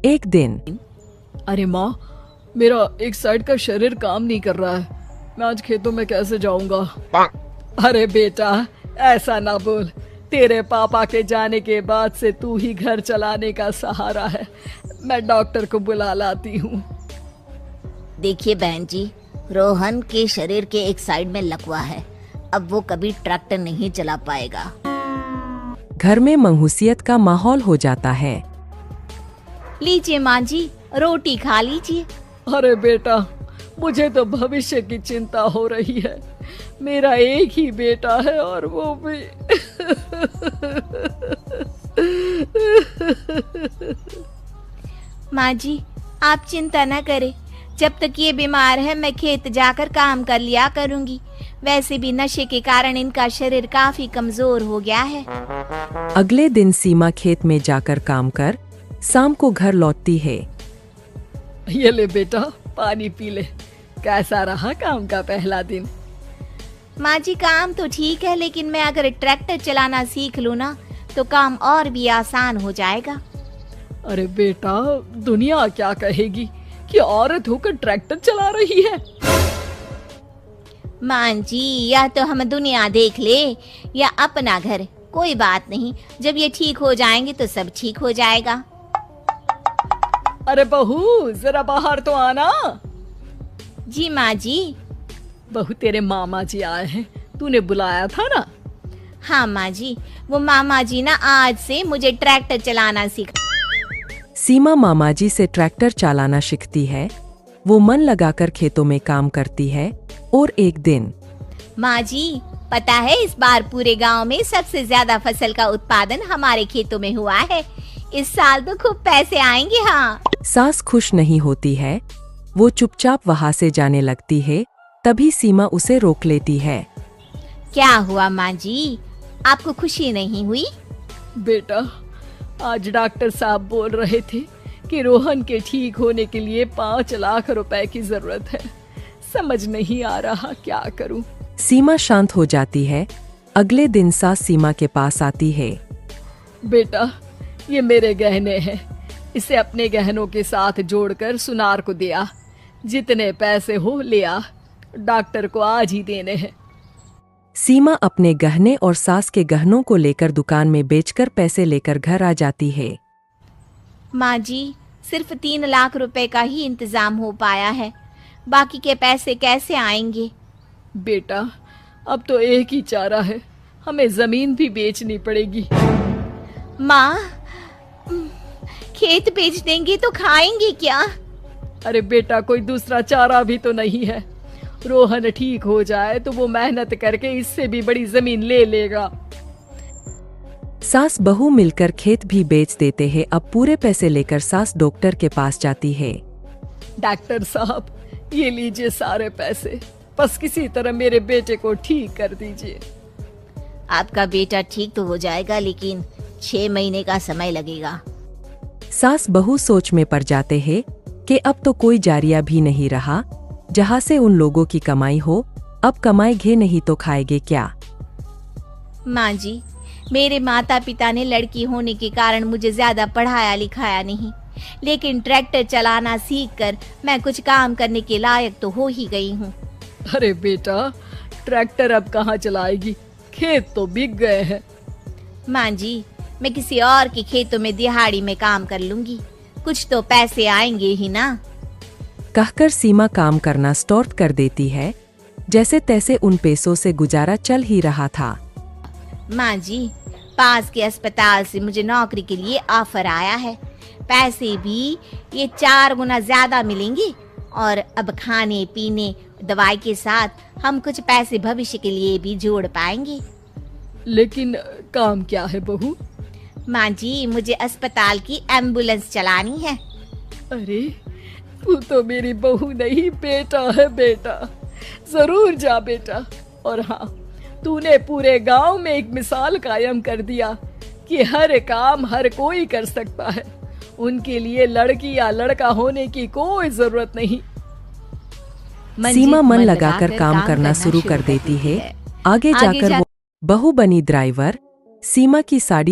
एक दिन अरे माँ, मेरा एक साइड का शरीर काम नहीं कर रहा है। मैं आज खेतों में कैसे जाऊंगा? अरे बेटा, ऐसा ना बोल। तेरे पापा के जाने के बाद से तू ही घर चलाने का सहारा है। मैं डॉक्टर को बुला लाती हूँ। देखिए बहन जी, रोहन के शरीर के एक साइड में लकवा है। अब वो कभी ट्रैक्टर नहीं चला पाएगा। घर में मंहूसियत का माहौल हो जाता है। लीजिए माँ जी, रोटी खा लीजिए। अरे बेटा, मुझे तो भविष्य की चिंता हो रही है। मेरा एक ही बेटा है और वो भी माँ जी, आप चिंता न करें। जब तक ये बीमार है मैं खेत जाकर काम कर लिया करूँगी। वैसे भी नशे के कारण इनका शरीर काफी कमजोर हो गया है। अगले दिन सीमा खेत में जाकर काम कर शाम को घर लौटती है। ये ले बेटा, पानी पी ले। कैसा रहा काम का पहला दिन? माँ जी, काम तो ठीक है, लेकिन मैं अगर ट्रैक्टर चलाना सीख लूँ ना तो काम और भी आसान हो जाएगा। अरे बेटा, दुनिया क्या कहेगी कि औरत होकर ट्रैक्टर चला रही है। माँ जी, या तो हम दुनिया देख ले या अपना घर, कोई बात नहीं। जब ये ठीक हो जाएंगे तो सब ठीक हो जाएगा। अरे बहू, जरा बाहर तो आना। जी माँ जी। बहू, तेरे मामा जी आए हैं, तूने बुलाया था ना? हाँ माँ जी, वो मामा जी ना आज से मुझे ट्रैक्टर चलाना सीखा। सीमा मामा जी से ट्रैक्टर चलाना सीखती है। वो मन लगाकर खेतों में काम करती है। और एक दिन माँ जी, पता है इस बार पूरे गांव में सबसे ज्यादा फसल का उत्पादन हमारे खेतों में हुआ है। इस साल तो खूब पैसे आएंगे। हाँ। सास खुश नहीं होती है। वो चुपचाप वहाँ से जाने लगती है। तभी सीमा उसे रोक लेती है। क्या हुआ माँ जी, आपको खुशी नहीं हुई? बेटा, आज डॉक्टर साहब बोल रहे थे कि रोहन के ठीक होने के लिए 5 लाख रुपए की जरूरत है। समझ नहीं आ रहा क्या करूं। सीमा शांत हो जाती है। अगले दिन सास सीमा के पास आती है। बेटा, ये मेरे गहने हैं। इसे अपने गहनों के साथ जोड़कर सुनार को दिया। जितने पैसे हो ले आ। डॉक्टर को आज ही देने हैं। सीमा अपने गहने और सास के गहनों को लेकर दुकान में बेचकर पैसे लेकर घर आ जाती है। माँ जी, सिर्फ 3 लाख रुपए का ही इंतजाम हो पाया है। बाकी के पैसे कैसे आएंगे? बेटा, अब तो एक ही चारा है, हमें जमीन भी बेचनी पड़ेगी। माँ, खेत बेच देंगे तो खाएंगे क्या? अरे बेटा, कोई दूसरा चारा भी तो नहीं है। रोहन ठीक हो जाए तो वो मेहनत करके इससे भी बड़ी जमीन ले लेगा। सास बहू मिलकर खेत भी बेच देते हैं। अब पूरे पैसे लेकर सास डॉक्टर के पास जाती है। डॉक्टर साहब, ये लीजिए सारे पैसे। बस किसी तरह मेरे बेटे को ठीक कर दीजिए। आपका बेटा ठीक तो हो जाएगा, लेकिन 6 महीने का समय लगेगा। सास बहू सोच में पड़ जाते हैं कि अब तो कोई जारिया भी नहीं रहा जहाँ से उन लोगों की कमाई हो। अब कमाएंगे नहीं तो खाएंगे क्या? माँ जी, मेरे माता पिता ने लड़की होने के कारण मुझे ज्यादा पढ़ाया लिखाया नहीं, लेकिन ट्रैक्टर चलाना सीखकर मैं कुछ काम करने के लायक तो हो ही गई हूँ। अरे बेटा, ट्रैक्टर अब कहाँ चलाएगी? खेत तो बिक गए हैं। माँ जी, मैं किसी और के खेतों में दिहाड़ी में काम कर लूंगी। कुछ तो पैसे आएंगे ही ना। कहकर सीमा काम करना स्टार्ट कर देती है। जैसे तैसे उन पैसों से गुजारा चल ही रहा था। माँ जी, पास के अस्पताल से मुझे नौकरी के लिए ऑफर आया है। पैसे भी ये 4 गुना ज्यादा मिलेंगे और अब खाने पीने दवाई के साथ हम कुछ पैसे भविष्य के लिए भी जोड़ पाएंगे। लेकिन काम क्या है बहू? माँ जी, मुझे अस्पताल की एम्बुलेंस चलानी है। अरे, तू तो मेरी बहू नहीं, बेटा है बेटा। जरूर जा बेटा। और हाँ, तूने पूरे गांव में एक मिसाल कायम कर दिया कि हर काम हर कोई कर सकता है। उनके लिए लड़की या लड़का होने की कोई जरूरत नहीं। सीमा मन लगाकर काम करना शुरू कर देती है। आगे जाकर वो बहू बनी ड्राइवर। सीमा की साड़ी